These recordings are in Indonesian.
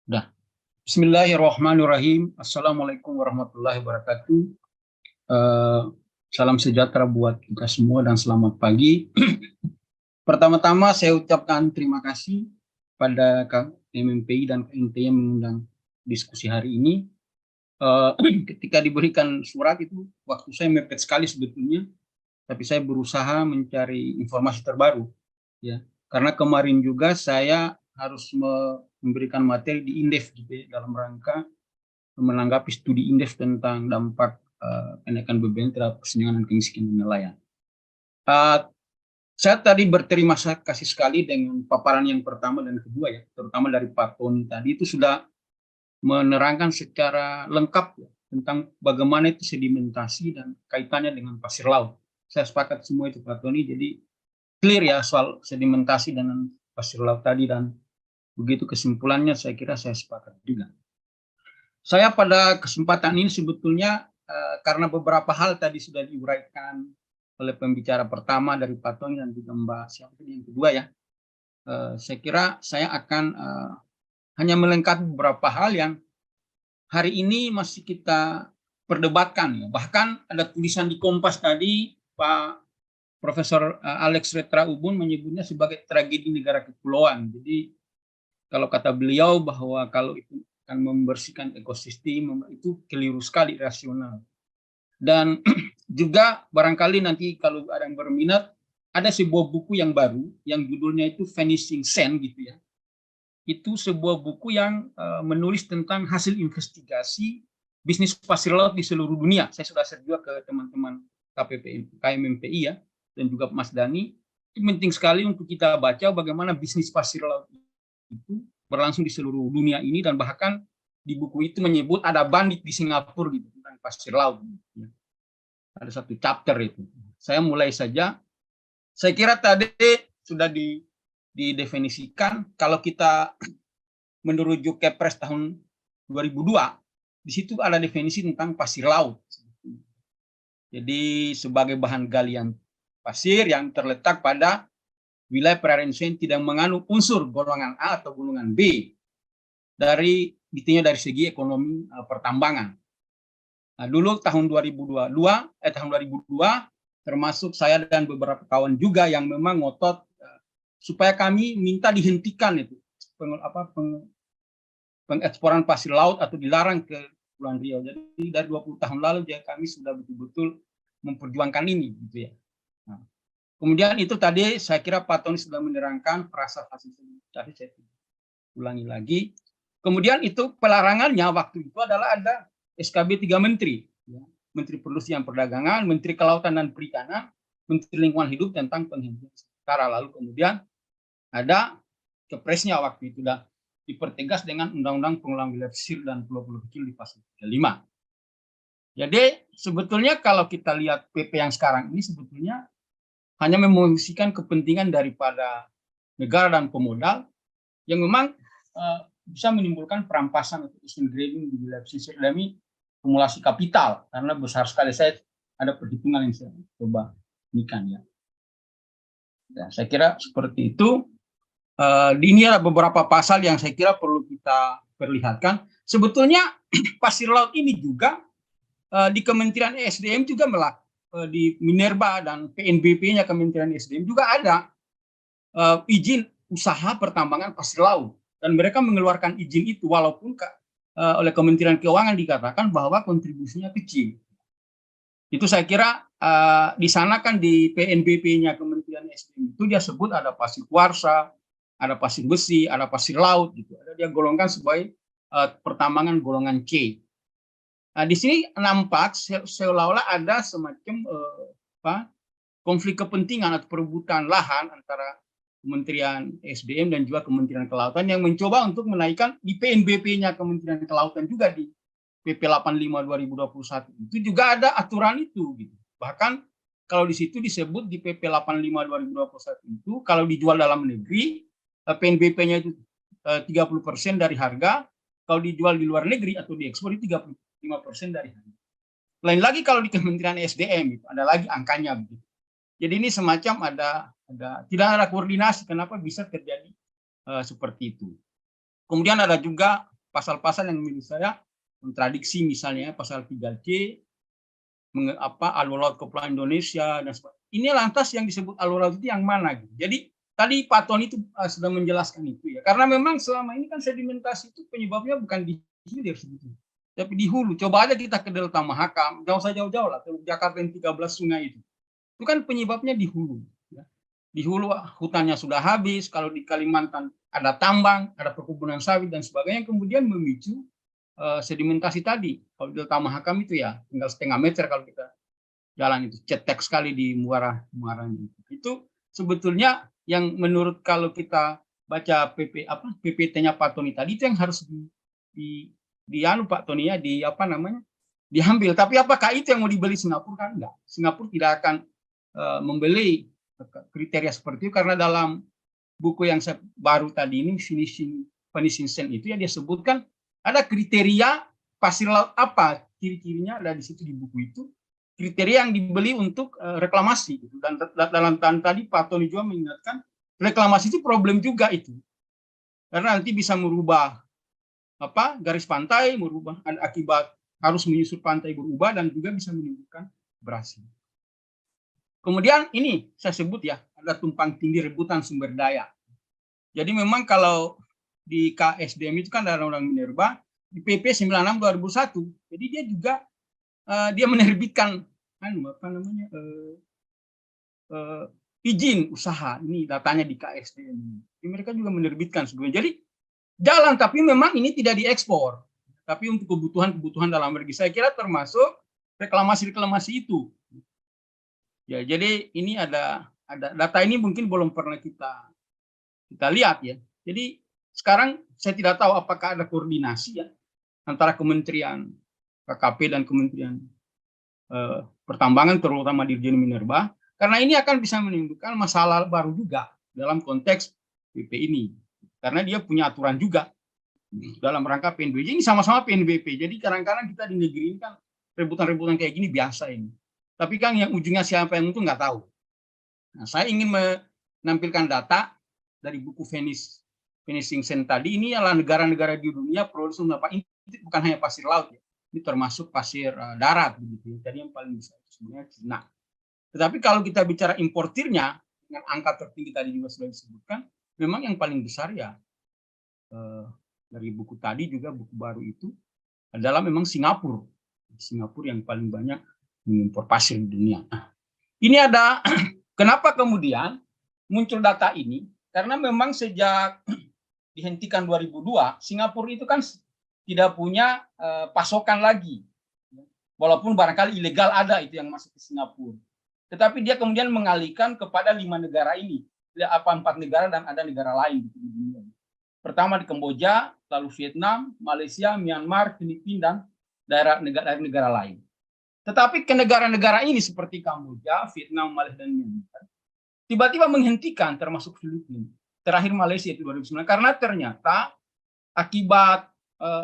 Udah. Bismillahirrahmanirrahim. Assalamualaikum warahmatullahi wabarakatuh. Eh, Salam sejahtera buat kita semua dan selamat pagi. Pertama-tama saya ucapkan terima kasih pada KMMPI dan KNT yang mengundang diskusi hari ini. Ketika diberikan surat itu, waktu saya mepet sekali sebetulnya, tapi saya berusaha mencari informasi terbaru, ya. Karena kemarin juga saya harus memberikan materi di Indef gitu ya, dalam rangka menanggapi studi Indef tentang dampak kenaikan BBM terhadap kesenjangan dan kemiskinan nelayan. Saya tadi berterima kasih sekali dengan paparan yang pertama dan kedua ya, terutama dari Pak Tony tadi itu sudah menerangkan secara lengkap ya, tentang bagaimana itu sedimentasi dan kaitannya dengan pasir laut. Saya sepakat semua itu Pak Tony, jadi clear ya soal sedimentasi dan pasir laut tadi, dan begitu kesimpulannya saya kira saya sepakat juga. Saya pada kesempatan ini sebetulnya karena beberapa hal tadi sudah diuraikan oleh pembicara pertama dari Pak Tony dan juga Mbak siapa yang kedua ya, saya kira saya akan hanya melengkapi beberapa hal yang hari ini masih kita perdebatkan ya. Bahkan ada tulisan di Kompas tadi, Pak Profesor Alex Retra Ubun menyebutnya sebagai tragedi negara kepulauan. Jadi kalau kata beliau bahwa kalau itu akan membersihkan ekosistem, itu keliru sekali, rasional. Dan juga barangkali nanti kalau ada yang berminat, ada sebuah buku yang baru yang judulnya itu Vanishing Sand gitu ya. Itu sebuah buku yang menulis tentang hasil investigasi bisnis pasir laut di seluruh dunia. Saya sudah share juga ke teman-teman KMMPI ya, dan juga Mas Dani. Itu penting sekali untuk kita baca bagaimana bisnis pasir laut itu berlangsung di seluruh dunia ini, dan bahkan di buku itu menyebut ada bandit di Singapura gitu tentang pasir laut. Gitu. Ada satu chapter itu. Saya mulai saja. Saya kira tadi sudah didefinisikan. Kalau kita menuju Kepres tahun 2002, di situ ada definisi tentang pasir laut. Jadi sebagai bahan galian pasir yang terletak pada wilayah perairan Indonesia yang tidak mengandung unsur golongan A atau golongan B dari segi ekonomi pertambangan. Nah, dulu tahun 2002 termasuk saya dan beberapa kawan juga yang memang ngotot supaya kami minta dihentikan itu pengeksporan pasir laut atau dilarang ke Kepulauan Riau. Jadi dari 20 tahun lalu ya kami sudah betul-betul memperjuangkan ini gitu ya. Nah, kemudian itu tadi saya kira Pak Tony sudah menerangkan perasa hasil tadi, saya ulangi lagi. Kemudian itu pelarangannya waktu itu adalah ada SKB 3 Menteri, ya. Menteri Perindustrian Perdagangan, Menteri Kelautan dan Perikanan, Menteri Lingkungan Hidup tentang penghentian sementara. Lalu kemudian ada Kepresnya waktu itu dah dipertegas dengan Undang-Undang Pengelolaan Wilayah Pesisir dan Pulau-Pulau Kecil di pasal 35. Jadi sebetulnya kalau kita lihat PP yang sekarang ini sebetulnya hanya memfungsikan kepentingan daripada negara dan pemodal yang memang bisa menimbulkan perampasan atau ocean grading di wilayah pesisir demi akumulasi kapital, karena besar sekali. Saya ada perhitungan yang saya coba berikan ya. Nah, saya kira seperti itu. Ini ada beberapa pasal yang saya kira perlu kita perlihatkan. Sebetulnya pasir laut ini juga di Kementerian ESDM juga di Minerba dan PNBP-nya Kementerian ESDM juga ada izin usaha pertambangan pasir laut, dan mereka mengeluarkan izin itu walaupun oleh Kementerian Keuangan dikatakan bahwa kontribusinya kecil. Itu saya kira di sana kan di PNBP-nya Kementerian ESDM itu dia sebut ada pasir kuarsa, ada pasir besi, ada pasir laut gitu. Ada dia golongkan sebagai pertambangan golongan C. Nah, di sini nampak seolah-olah ada semacam konflik kepentingan atau perebutan lahan antara Kementerian SDM dan juga Kementerian Kelautan yang mencoba untuk menaikkan di PNBP-nya Kementerian Kelautan juga di PP 85 2021. Itu juga ada aturan itu gitu. Bahkan kalau di situ disebut di PP 85 2021 itu kalau dijual dalam negeri PNBP-nya itu 30% dari harga, kalau dijual di luar negeri atau diekspor itu 35% dari harga. Lain lagi kalau di Kementerian SDM itu ada lagi angkanya begitu. Jadi ini semacam tidak ada koordinasi kenapa bisa terjadi seperti itu. Kemudian ada juga pasal-pasal yang menurut saya kontradiksi, misalnya pasal 3C, alur laut Kepulauan Indonesia dan sebagainya. Ini lantas yang disebut alur laut itu yang mana gitu. Jadi tadi Pak Tony itu sudah menjelaskan itu ya. Karena memang selama ini kan sedimentasi itu penyebabnya bukan di hilir sebetulnya, tapi di hulu. Coba aja kita ke Delta Mahakam, jauh saja jauh lah, Teluk Jakarta yang 13 sungai itu. Itu kan penyebabnya di hulu. Ya. Di hulu hutannya sudah habis, kalau di Kalimantan ada tambang, ada perkebunan sawit dan sebagainya, kemudian memicu sedimentasi tadi. Kalau Delta Mahakam itu ya tinggal setengah meter kalau kita jalan itu, cetek sekali di muaranya. Itu sebetulnya yang menurut kalau kita baca PPT-nya Pak Tony tadi, itu yang harus dianu Pak Tony ya, diambil. Tapi apakah itu yang mau dibeli Singapura? Kan enggak. Singapura tidak akan membeli kriteria seperti itu, karena dalam buku yang baru tadi ini, Finishing Sand itu ya, dia sebutkan ada kriteria pasir laut apa, ciri-cirinya ada di situ di buku itu, kriteria yang dibeli untuk reklamasi. Dan dalam tadi Pak Tony juga mengingatkan, reklamasi itu problem juga itu, karena nanti bisa merubah garis pantai, merubah akibat harus menyusur pantai berubah, dan juga bisa menimbulkan abrasi. Kemudian ini saya sebut ya, ada tumpang tindih rebutan sumber daya. Jadi memang kalau di KSDM itu kan ada Undang-Undang Minerba, di PP 96 2001. Jadi dia juga dia menerbitkan izin usaha. Ini datanya di KSDM. Jadi mereka juga menerbitkan sebetulnya. Jadi jalan, tapi memang ini tidak diekspor. Tapi untuk kebutuhan dalam negeri, saya kira termasuk reklamasi itu. Ya, jadi ini ada data ini mungkin belum pernah kita lihat ya. Jadi sekarang saya tidak tahu apakah ada koordinasi ya antara Kementerian KKP dan Kementerian Pertambangan, terutama Dirjen Minerba, karena ini akan bisa menimbulkan masalah baru juga dalam konteks PP ini, karena dia punya aturan juga dalam rangka PNBP. Ini sama-sama PNBP, jadi kadang-kadang kita di negeri ini kan rebutan-rebutan kayak gini biasa ini. Tapi kan yang ujungnya siapa yang untung nggak tahu. Nah, saya ingin menampilkan data dari buku Finishing Sand tadi. Ini adalah negara-negara di dunia produksi ini bukan hanya pasir laut ya. Ini termasuk pasir darat begitu. Jadi yang paling besar sebenarnya Cina. Tetapi kalau kita bicara importirnya dengan angka tertinggi tadi juga sudah disebutkan, memang yang paling besar ya dari buku tadi juga buku baru itu adalah memang Singapura. Singapura yang paling banyak mengimpor pasir di dunia. Nah, ini ada kenapa kemudian muncul data ini? Karena memang sejak dihentikan 2002, Singapura itu kan tidak punya pasokan lagi. Walaupun barangkali ilegal ada itu yang masuk ke Singapura. Tetapi dia kemudian mengalihkan kepada 5 negara ini. 4 negara dan ada negara lain di dunia. Pertama di Kamboja, lalu Vietnam, Malaysia, Myanmar, Filipina, dan negara lain. Tetapi ke negara-negara ini seperti Kamboja, Vietnam, Malaysia, dan Myanmar tiba-tiba menghentikan, termasuk Filipina. Terakhir Malaysia itu 2009, karena ternyata akibat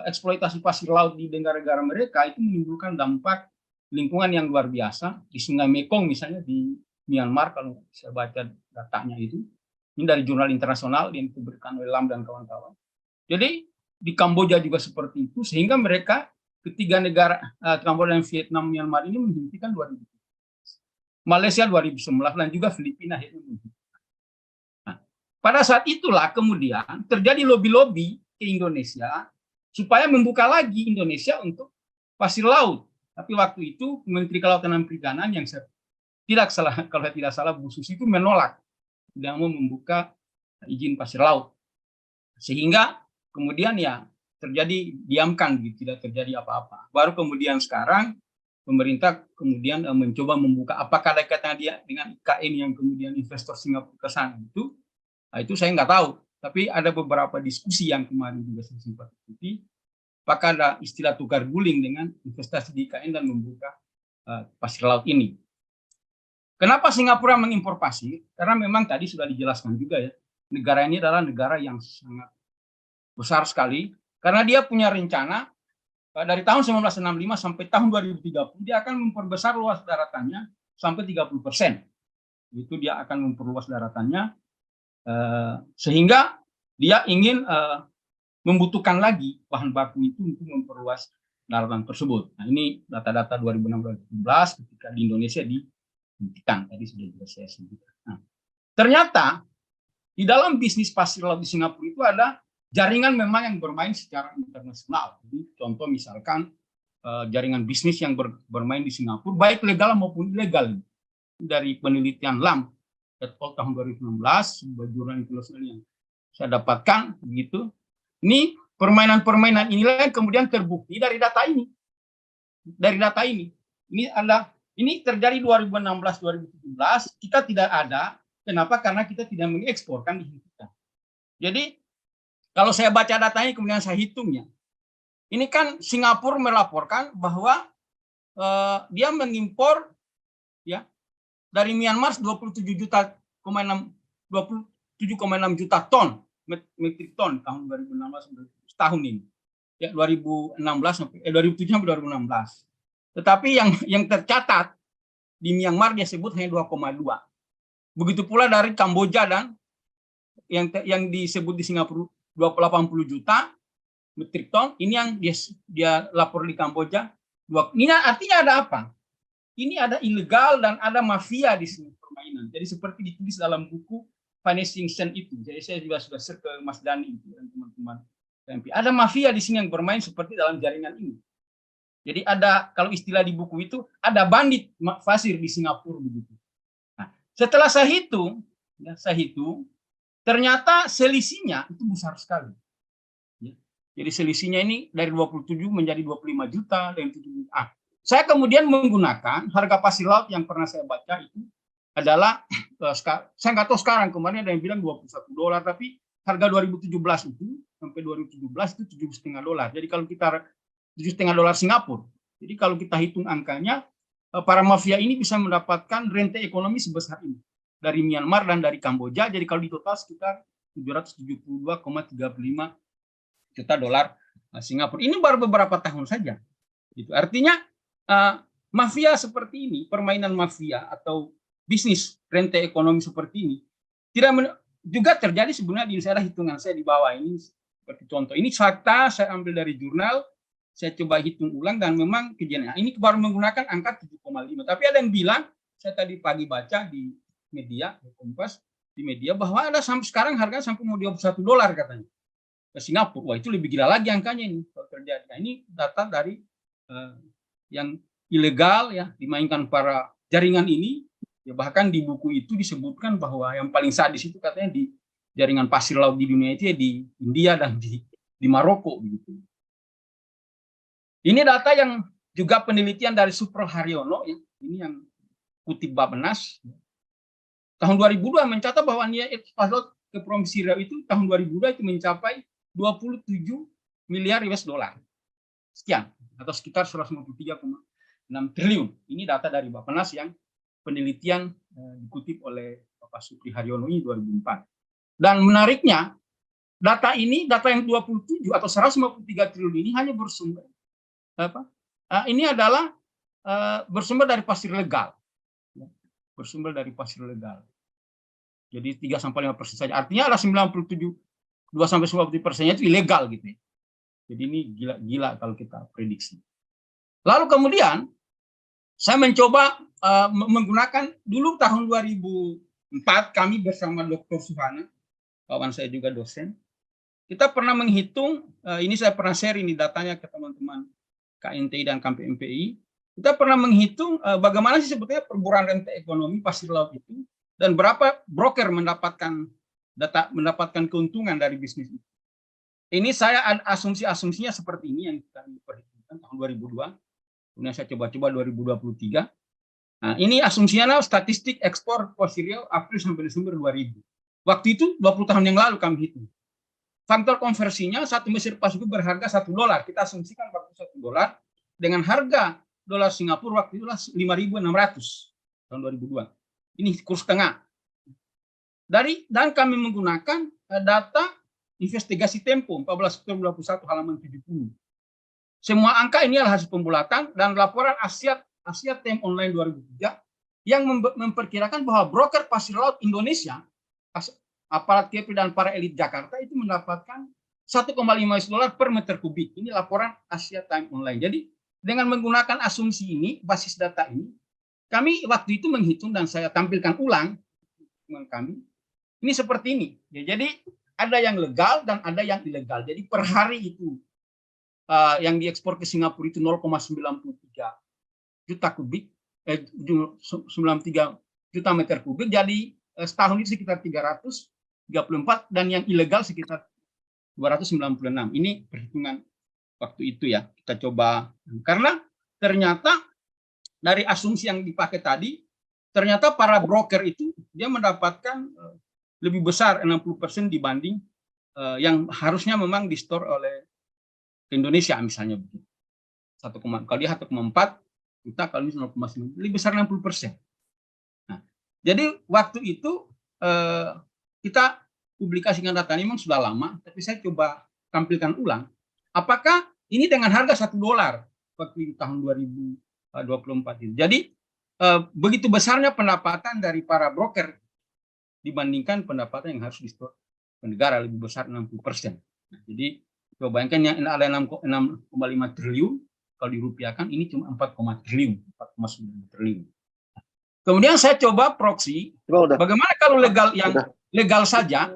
eksploitasi pasir laut di negara-negara mereka itu menimbulkan dampak lingkungan yang luar biasa. Di Sungai Mekong misalnya di Myanmar, kalau saya baca datanya itu, ini dari jurnal internasional yang diberikan oleh Lam dan kawan-kawan. Jadi di Kamboja juga seperti itu, sehingga mereka ketiga negara Kamboja dan Vietnam, Myanmar ini menghentikan 2000. Malaysia 2011 dan juga Filipina akhirnya menghentikan. Nah, pada saat itulah kemudian terjadi lobby-lobby ke Indonesia supaya membuka lagi Indonesia untuk pasir laut. Tapi waktu itu Menteri Kelautan dan Perikanan yang kalau tidak salah Bu Susi itu menolak, tidak mau membuka izin pasir laut. Sehingga kemudian ya terjadi diamkan gitu, tidak terjadi apa-apa. Baru kemudian sekarang pemerintah kemudian mencoba membuka, apakah ada kaitannya dia dengan IKN yang kemudian investor Singapura ke sana itu saya nggak tahu. Tapi ada beberapa diskusi yang kemarin juga saya sempat ikuti, apakah ada istilah tukar guling dengan investasi di IKN dan membuka pasir laut ini. Kenapa Singapura mengimpor pasir? Karena memang tadi sudah dijelaskan juga ya, negara ini adalah negara yang sangat besar sekali, karena dia punya rencana dari tahun 1965 sampai tahun 2030 dia akan memperbesar luas daratannya sampai 30%. Itu dia akan memperluas daratannya sehingga dia ingin membutuhkan lagi bahan baku itu untuk memperluas daratan tersebut. Nah, ini data-data 2016 ketika di Indonesia dihentikan, tadi sudah juga saya sebutkan. Nah, ternyata di dalam bisnis pasir laut di Singapura itu ada jaringan memang yang bermain secara internasional. Jadi contoh misalkan jaringan bisnis yang bermain di Singapura, baik legal maupun ilegal. Dari penelitian LAM tahun 2016, sebuah jurnal internasional yang saya dapatkan, begitu. Ini permainan-permainan inilah yang kemudian terbukti dari data ini. Dari data ini. Ini terjadi 2016-2017, kita tidak ada. Kenapa? Karena kita tidak mengeksporkan, dihentikan. Jadi, kalau saya baca datanya, kemudian saya hitungnya. Ini kan Singapura melaporkan bahwa dia mengimpor ya dari Myanmar 27,6 juta ton metrik ton tahun 2016 tahun ini. Ya 2007 sampai 2016. Tetapi yang tercatat di Myanmar dia sebut hanya 2,2. Begitu pula dari Kamboja dan yang disebut di Singapura 80 juta metrik ton, ini yang dia lapor di Kamboja. Ini artinya ada apa? Ini ada ilegal dan ada mafia di sini permainan. Jadi seperti ditulis dalam buku Financing Sen itu. Jadi saya juga sudah share ke Mas Dani dan teman-teman PMP. Ada mafia di sini yang bermain seperti dalam jaringan ini. Jadi ada, kalau istilah di buku itu, ada bandit fasir di Singapura begitu. Nah, setelah saya hitung, ternyata selisihnya itu besar sekali. Jadi selisihnya ini dari 27 menjadi 25 juta dan 7 juta. Saya kemudian menggunakan harga pasir laut yang pernah saya baca itu adalah, saya nggak tahu sekarang, kemarin ada yang bilang $21, tapi harga 2017 itu sampai 2017 itu $7,5. Jadi kalau kita $7,5 Singapura, jadi kalau kita hitung angkanya, para mafia ini bisa mendapatkan rente ekonomi sebesar ini dari Myanmar dan dari Kamboja. Jadi kalau di total sekitar 772,35 juta dolar Singapura. Ini baru beberapa tahun saja. Itu artinya mafia seperti ini, permainan mafia atau bisnis rente ekonomi seperti ini juga terjadi sebenarnya di Indonesia. Hitungan saya di bawah ini seperti contoh. Ini fakta saya ambil dari jurnal, saya coba hitung ulang dan memang kejadian. Ini baru menggunakan angka 7,5. Tapi ada yang bilang, saya tadi pagi baca di media, di Kompas, di media bahwa ada sampai sekarang harga sampai mau $21 katanya ke Singapura. Wah, itu lebih gila lagi angkanya ini kalau terjadi. Nah, ini data dari yang ilegal ya dimainkan para jaringan ini. Ya, bahkan di buku itu disebutkan bahwa yang paling sadis itu katanya di jaringan pasir laut di dunia itu ya di India dan di Maroko begitu. Ini data yang juga penelitian dari Supro Haryono ya. Ini yang kutip Bappenas. Tahun 2002 mencatat bahwa nilai pasir laut ke Provinsi Riau itu tahun 2002 itu mencapai 27 miliar US dollar. Sekian atau sekitar 153,6 triliun. Ini data dari Bappenas yang penelitian dikutip oleh Bapak Supri Haryono ini 2004. Dan menariknya, data yang 27 atau 153 triliun ini hanya bersumber ini adalah bersumber dari pasir legal. Bersumber dari pasir legal. Jadi 3-5% saja. Artinya ada 2-90% itu ilegal gitu ya. Jadi ini gila kalau kita prediksi. Lalu kemudian saya mencoba menggunakan dulu tahun 2004 kami bersama Dr. Suhana, kawan saya juga dosen. Kita pernah menghitung, ini saya pernah share ini datanya ke teman-teman KNTI dan KPMPI. Kita pernah menghitung bagaimana sih sebetulnya perburuan rente ekonomi pasir laut itu dan berapa broker mendapatkan keuntungan dari bisnis itu. Ini saya asumsinya seperti ini yang kita perhitungkan tahun 2002. Kemudian saya coba 2023. Nah, ini asumsinya statistik ekspor pasir Riau April sampai Desember 2000. Waktu itu 20 tahun yang lalu kami hitung. Faktor konversinya satu meter pas itu berharga $1. Kita asumsikan waktu $1 dengan harga dolar Singapura waktu itu 5.600 tahun 2002. Ini kurs tengah. Dan kami menggunakan data investigasi Tempo 14 Oktober 2021 halaman 70. Semua angka ini adalah hasil pembulatan dan laporan Asia Time Online 2003 yang memperkirakan bahwa broker pasir laut Indonesia, aparat KP dan para elit Jakarta itu mendapatkan $1,5 per meter kubik. Ini laporan Asia Time Online. Jadi dengan menggunakan asumsi ini, basis data ini, kami waktu itu menghitung dan saya tampilkan ulang dengan kami. Ini seperti ini. Ya, jadi ada yang legal dan ada yang ilegal. Jadi per hari itu yang diekspor ke Singapura itu 0,93 juta kubik, 93 juta meter kubik. Jadi setahun itu sekitar 334 dan yang ilegal sekitar 296. Ini perhitungan waktu itu ya. Kita coba karena ternyata dari asumsi yang dipakai tadi, ternyata para broker itu dia mendapatkan lebih besar 60% dibanding yang harusnya memang di-store oleh Indonesia misalnya begitu. Kalau dia 1,4 juta, kalau ini 0,9, lebih besar 60%. Nah, jadi waktu itu kita publikasikan data ini memang sudah lama, tapi saya coba tampilkan ulang. Apakah ini dengan harga $1 waktu tahun 2024 ini. Jadi begitu besarnya pendapatan dari para broker dibandingkan pendapatan yang harus di-store ke negara, lebih besar 60%. Nah, jadi coba bayangkan yang ada 6,5 triliun, kalau dirupiahkan ini cuma 4,9 triliun. Kemudian saya coba proxy, bagaimana kalau legal yang legal saja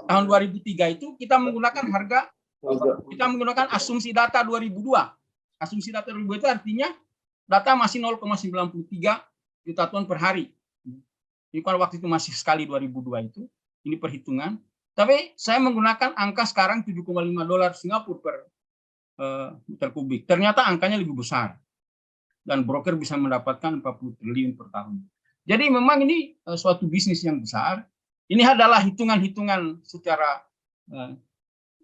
tahun 2003 itu kita menggunakan harga, kita menggunakan asumsi data 2002. Asumsi data 2002 itu artinya data masih 0,93 juta ton per hari. Ini kalau waktu itu masih sekali 2002 itu, ini perhitungan. Tapi saya menggunakan angka sekarang $7,5 Singapura per meter kubik. Ternyata angkanya lebih besar. Dan broker bisa mendapatkan 40 triliun per tahun. Jadi memang ini suatu bisnis yang besar. Ini adalah hitungan-hitungan secara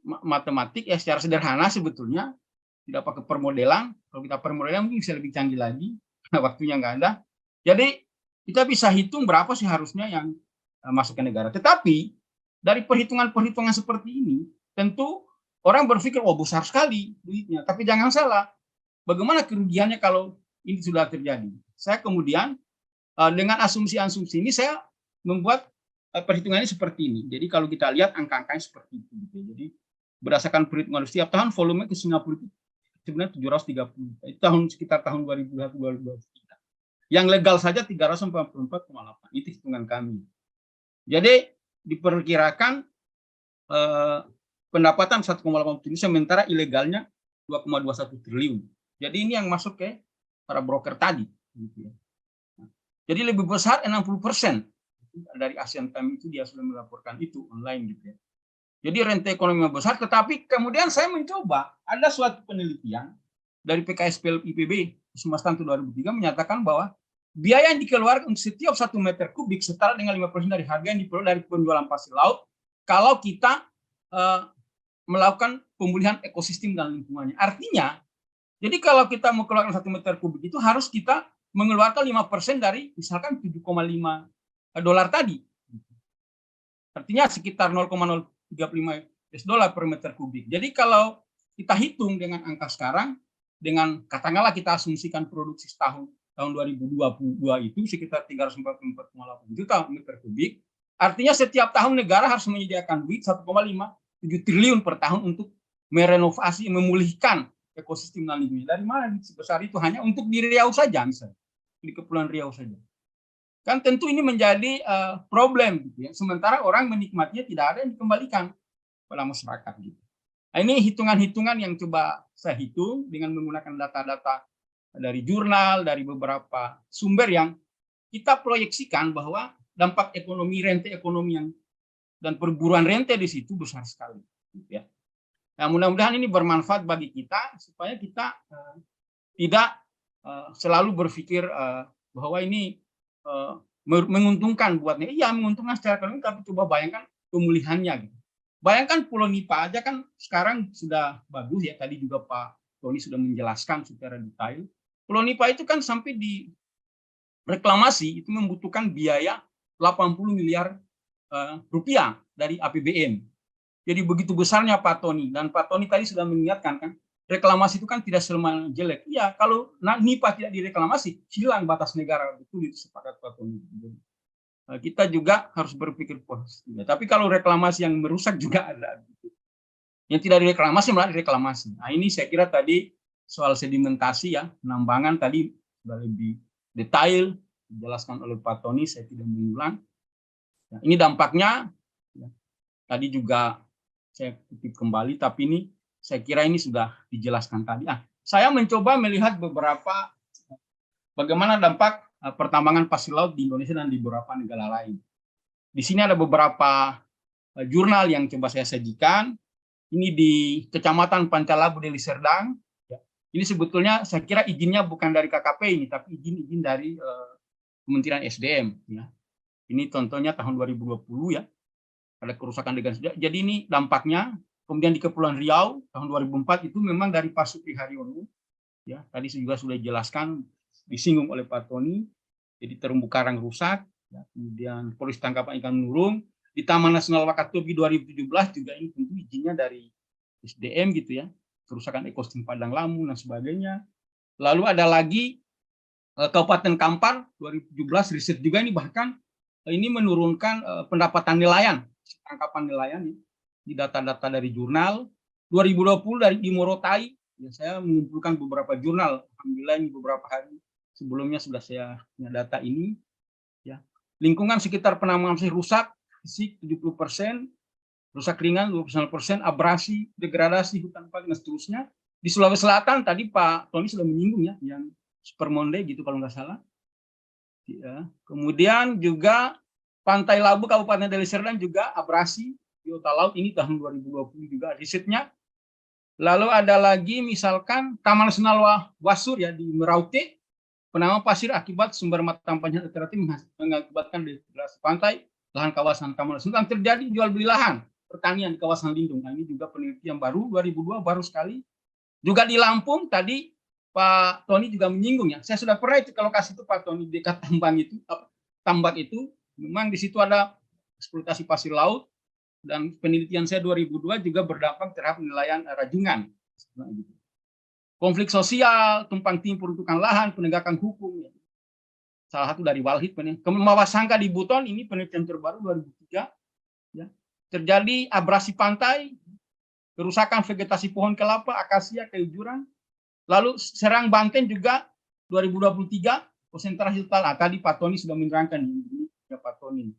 matematik, ya secara sederhana sebetulnya. Tidak pakai permodelan. Kalau kita permodelan mungkin bisa lebih canggih lagi. Waktunya nggak ada. Jadi kita bisa hitung berapa sih harusnya yang masuk ke negara. Tetapi dari perhitungan-perhitungan seperti ini, tentu orang berpikir, oh besar sekali duitnya. Tapi jangan salah, bagaimana kerugiannya kalau ini sudah terjadi. Saya kemudian dengan asumsi-asumsi ini saya membuat perhitungannya seperti ini. Jadi kalau kita lihat angka-angkanya seperti itu. Jadi berdasarkan perhitungan setiap tahun volume ke Singapura itu sebenarnya 730. Itu sekitar tahun 2023. Yang legal saja 344,8. Itu hitungan kami. Jadi diperkirakan pendapatan 1,8 triliun, sementara ilegalnya 2,21 triliun. Jadi ini yang masuk ke para broker tadi. Jadi lebih besar 60% dari ASEAN Time itu dia sudah melaporkan itu online gitu ya. Jadi rente ekonomi besar, tetapi kemudian saya mencoba ada suatu penelitian dari PKSPL IPB Sumastanto 2003 menyatakan bahwa biaya yang dikeluarkan untuk setiap 1 meter kubik setara dengan 5% dari harga yang diperoleh dari penjualan pasir laut kalau kita melakukan pemulihan ekosistem dan lingkungannya. Artinya, jadi kalau kita mengeluarkan 1 meter kubik itu harus kita mengeluarkan 5% dari misalkan $7,5 tadi. Artinya sekitar 0,035 per meter kubik. Jadi kalau kita hitung dengan angka sekarang, dengan katakanlah kita asumsikan produksi setahun tahun 2022 itu sekitar 344,8 juta meter kubik. Artinya setiap tahun negara harus menyediakan duit 1,57 triliun per tahun untuk merenovasi, memulihkan ekosistem dan lingkungan. Dari mana sebesar itu? Hanya untuk di Riau saja misalnya, di Kepulauan Riau saja. Kan tentu ini menjadi problem gitu ya. Sementara orang menikmatinya tidak ada yang dikembalikan pada masyarakat gitu. Nah, ini hitungan-hitungan yang coba saya hitung dengan menggunakan data-data dari jurnal, dari beberapa sumber yang kita proyeksikan bahwa dampak ekonomi, rente ekonomi yang dan perburuan rente di situ besar sekali. Gitu ya. Nah, mudah-mudahan ini bermanfaat bagi kita supaya kita tidak selalu berpikir bahwa ini menguntungkan buatnya. Iya, menguntungkan secara ekonomi, tapi coba bayangkan pemulihannya. Gitu. Bayangkan Pulau Nipa aja kan sekarang sudah bagus ya. Tadi juga Pak Tony sudah menjelaskan secara detail. Pulau Nipa itu kan sampai di reklamasi itu membutuhkan biaya 80 miliar rupiah dari APBN. Jadi begitu besarnya Pak Tony, dan Pak Tony tadi sudah mengingatkan kan, reklamasi itu kan tidak selamanya jelek. Iya, kalau Nipa tidak direklamasi, hilang batas negara, betul itu sepakat Pak Tony. Kita juga harus berpikir positif. Tapi kalau reklamasi yang merusak juga ada. Yang tidak direklamasi malah direklamasi. Nah, ini saya kira tadi soal sedimentasi ya, penambangan tadi sudah lebih detail dijelaskan oleh Pak Tony, saya tidak mengulang. Nah, ini dampaknya ya, tadi juga saya kutip kembali, tapi ini saya kira ini sudah dijelaskan tadi. Saya mencoba melihat beberapa bagaimana dampak pertambangan pasir laut di Indonesia dan di beberapa negara lain. Di sini ada beberapa jurnal yang coba saya sajikan. Ini di Kecamatan Pancalabu, Deli Serdang. Ini sebetulnya saya kira izinnya bukan dari KKP ini, tapi izin dari Kementerian SDM. Ya. Ini contohnya tahun 2020 ya, ada kerusakan degan. Jadi ini dampaknya. Kemudian di Kepulauan Riau tahun 2004 itu memang dari Pak Supri Haryono. Ya, tadi juga sudah dijelaskan, disinggung oleh Pak Tony. Jadi terumbu karang rusak. Ya. Kemudian polisi tangkapan ikan menurung. Di Taman Nasional Wakatobi 2017 juga ini tentu izinnya dari SDM gitu ya, kerusakan ekosistem Padang Lamu dan sebagainya. Lalu ada lagi Kabupaten Kampar 2017 riset juga ini, bahkan ini menurunkan pendapatan nelayan, tangkapan nelayan di data-data dari jurnal. 2020 dari di Morotai, ya, saya mengumpulkan beberapa jurnal, alhamdulillah ini beberapa hari sebelumnya sudah saya punya data ini. Ya. Lingkungan sekitar penambangan masih rusak, fisik 70%, rusak ringan 29%, abrasi, degradasi hutan paling dan seterusnya. Di Sulawesi Selatan tadi Pak Tony sudah menyinggung ya, yang Supermonde gitu kalau nggak salah. Ya. Kemudian juga Pantai Labu Kabupaten Deli Serdang juga abrasi biota laut, ini tahun 2020 juga risetnya. Lalu ada lagi misalkan Taman Nasional Wasur ya di Merauke, penambangan pasir akibat sumber mata panjang alternatif mengakibatkan degradasi pantai, lahan kawasan Taman Nasional, terjadi jual beli lahan pertanian di kawasan lindung. Nah, ini juga penelitian baru 2002, baru sekali. Juga di Lampung tadi Pak Tony juga menyinggung ya. Saya sudah pernah itu ke lokasi itu Pak Tony, dekat tambak itu memang di situ ada eksploitasi pasir laut, dan penelitian saya 2002 juga berdampak terhadap nelayan rajungan. Konflik sosial, tumpang tindih peruntukan lahan, penegakan hukum. Ya. Salah satu dari Walhid. Mawasangka di Buton, ini penelitian terbaru 2003. Ya. Terjadi abrasi pantai, kerusakan vegetasi pohon kelapa, akasia, kayu jurang. Lalu Serang Banten juga 2023, konsentrasi total. Tadi Pak Tony sudah menerangkan ini ya Pak Tony.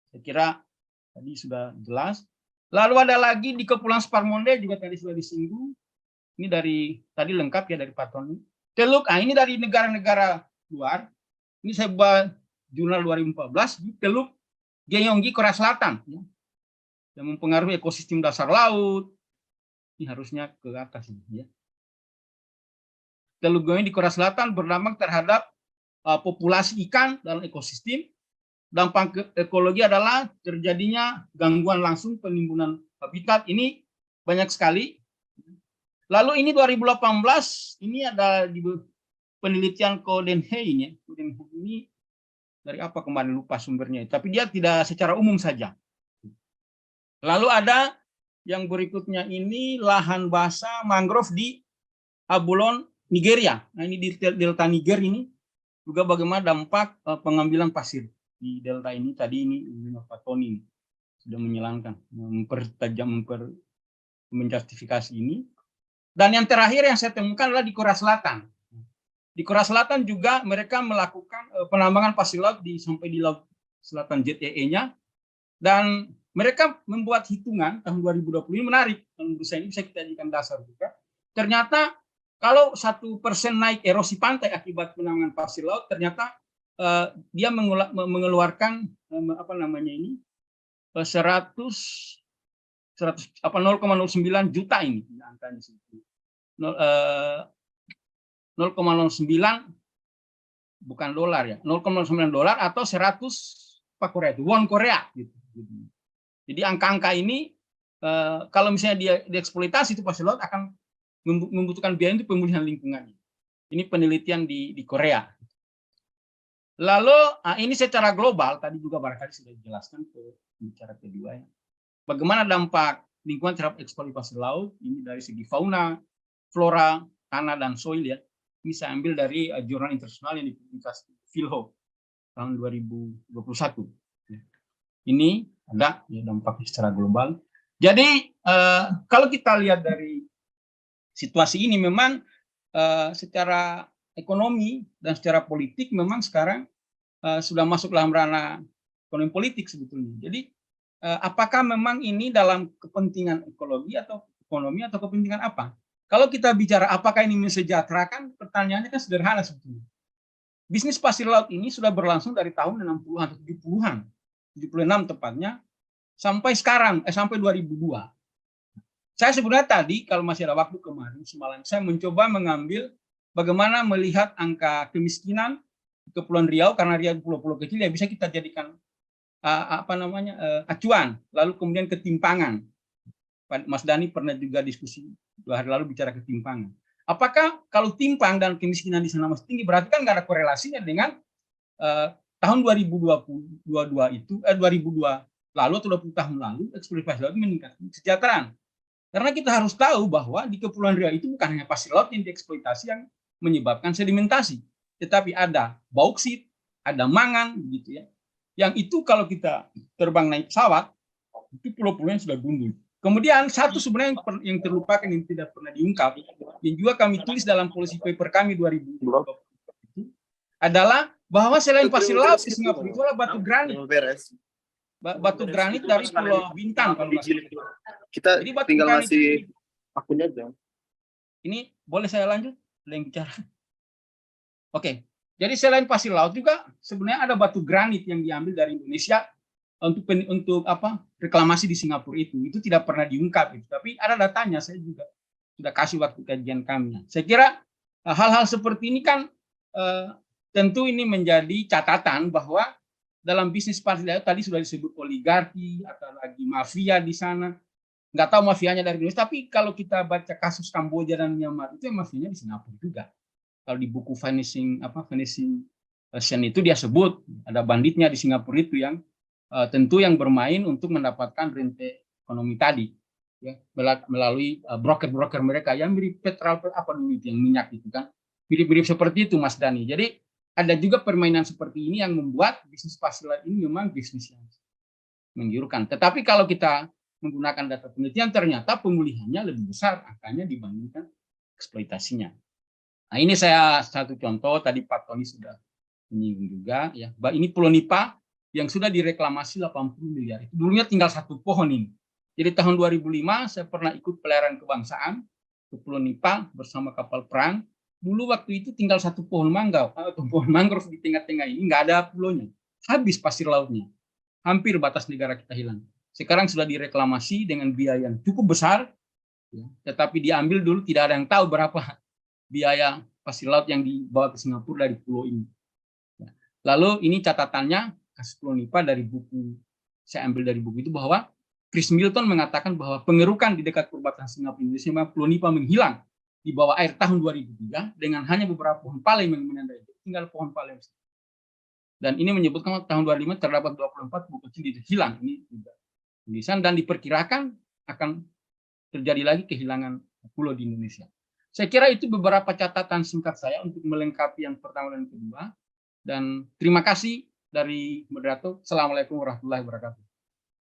Saya kira tadi sudah jelas. Lalu ada lagi di Kepulauan Sparmonde juga tadi sudah disinggung. Ini dari tadi lengkap ya dari Pak Tony. Teluk, ini dari negara-negara luar. Ini saya buat jurnal 2014 di Teluk Gyeonggi, Korea Selatan. Ya. Yang mempengaruhi ekosistem dasar laut. Ini harusnya ke atas ini. Ya. Teluk Gyeonggi di Korea Selatan berdampak terhadap populasi ikan dalam ekosistem. Dampak ekologi adalah terjadinya gangguan langsung penimbunan habitat. Ini banyak sekali. Lalu ini 2018, ini ada di penelitian Codenhey ini dari apa kemarin lupa sumbernya, tapi dia tidak secara umum saja. Lalu ada yang berikutnya ini lahan basah mangrove di Abulon, Nigeria. Nah ini di delta Niger ini juga bagaimana dampak pengambilan pasir di delta ini. Tadi ini Pak Tony sudah menyelangkan, mempertajam, menjustifikasi ini. Dan yang terakhir yang saya temukan adalah di Korea Selatan. Di Korea Selatan juga mereka melakukan penambangan pasir laut sampai di Laut Selatan ZEE-nya. Dan mereka membuat hitungan tahun 2020 ini menarik. Menurut saya ini bisa kita jadikan dasar juga. Ternyata kalau 1% naik erosi pantai akibat penambangan pasir laut, ternyata dia mengeluarkan 0,09 juta ini angkanya. 0,09 bukan dolar ya, 0,9 dolar atau 100 apa Korea itu, won Korea gitu. Jadi angka-angka ini kalau misalnya dia dieksploitasi itu pasir laut akan membutuhkan biaya untuk pemulihan lingkungan. Ini penelitian di Korea. Lalu ini secara global tadi juga barangkali sudah dijelaskan ke bicara kedua ya. Bagaimana dampak lingkungan terhadap eksploitasi pasir laut ini dari segi fauna, flora, tanah dan soil ya. Ini saya ambil dari jurnal internasional yang dipublikasi Philho tahun 2021. Ini ada ya dampaknya secara global. Jadi kalau kita lihat dari situasi ini memang secara ekonomi dan secara politik memang sekarang sudah masuk dalam ranah ekonomi politik sebetulnya. Jadi apakah memang ini dalam kepentingan ekologi atau ekonomi atau kepentingan apa? Kalau kita bicara apakah ini mensejahterakan, pertanyaannya kan sederhana sebetulnya. Bisnis pasir laut ini sudah berlangsung dari tahun 60-an atau 70-an, 76 tepatnya, sampai sekarang, sampai 2002. Saya sebenarnya tadi, kalau masih ada waktu kemarin, semalam, saya mencoba mengambil bagaimana melihat angka kemiskinan di Kepulauan Riau, karena Riau pulau-pulau kecil ya bisa kita jadikan acuan, lalu kemudian ketimpangan. Mas Dhani pernah juga diskusi 2 hari lalu bicara ketimpangan. Apakah kalau timpang dan kemiskinan di sana masih tinggi, berarti kan nggak ada korelasinya dengan tahun 2022 itu, 2002 lalu atau 20 tahun lalu eksploitasi laut meningkat kesejahteraan. Karena kita harus tahu bahwa di Kepulauan Riau itu bukan hanya pasir laut yang dieksploitasi yang menyebabkan sedimentasi, tetapi ada bauksit, ada mangan, begitu ya. Yang itu kalau kita terbang naik pesawat, itu pulau-pulaunya sudah gundul. Kemudian satu sebenarnya yang terlupakan, yang tidak pernah diungkap, yang juga kami tulis dalam policy paper kami 2020 itu adalah bahwa selain pasir laut di Singapura itu adalah batu granit. Batu granit dari Pulau Bintang kalau nggak salah. Kita jadi batu tinggal granit ngasih akunnya aja. Ini boleh saya lanjut? Ada yang bicara? Oke. Jadi selain pasir laut juga sebenarnya ada batu granit yang diambil dari Indonesia untuk reklamasi di Singapura itu tidak pernah diungkap itu. Tapi ada datanya, saya juga sudah kasih waktu kajian kami. Saya kira hal-hal seperti ini kan tentu ini menjadi catatan bahwa dalam bisnis pasir laut tadi sudah disebut oligarki atau lagi mafia di sana. Nggak tahu mafianya dari Indonesia, tapi kalau kita baca kasus Kamboja dan Myanmar itu mafianya di Singapura juga. Kalau di buku Vanishing Ocean itu dia sebut ada banditnya di Singapura itu yang tentu yang bermain untuk mendapatkan rente ekonomi tadi, ya, melalui broker-broker mereka yang mirip petrol apa dulu itu yang minyak itu kan, mirip-mirip seperti itu Mas Dhani. Jadi ada juga permainan seperti ini yang membuat bisnis pasir laut ini memang bisnis yang menggiurkan. Tetapi kalau kita menggunakan data penelitian ternyata pemulihannya lebih besar angkanya dibandingkan eksploitasinya. Nah ini saya satu contoh, tadi Pak Tony sudah menyinggung juga ya, ini Pulau Nipa yang sudah direklamasi 80 miliar. Itu dulunya tinggal satu pohon ini. Jadi tahun 2005 saya pernah ikut pelayaran kebangsaan ke Pulau Nipa bersama kapal perang. Dulu waktu itu tinggal satu pohon mangrove atau pohon mangrove di tengah-tengah ini, nggak ada pulaunya. Habis pasir lautnya. Hampir batas negara kita hilang. Sekarang sudah direklamasi dengan biaya yang cukup besar, ya, tetapi diambil dulu tidak ada yang tahu berapa biaya pasir laut yang dibawa ke Singapura dari pulau ini. Ya. Lalu ini catatannya kasus Pulau Nipa dari buku, saya ambil dari buku itu bahwa Chris Milton mengatakan bahwa pengerukan di dekat perbatasan Singapura Indonesia, Pulau Nipa menghilang di bawah air tahun 2003 dengan hanya beberapa pohon palem yang menandai, tinggal pohon palem. Dan ini menyebutkan tahun 2005 terdapat 24 buku kecil hilang. Ini juga tulisan dan diperkirakan akan terjadi lagi kehilangan pulau di Indonesia. Saya kira itu beberapa catatan singkat saya untuk melengkapi yang pertama dan kedua. Dan terima kasih dari moderator. Assalamualaikum warahmatullahi wabarakatuh.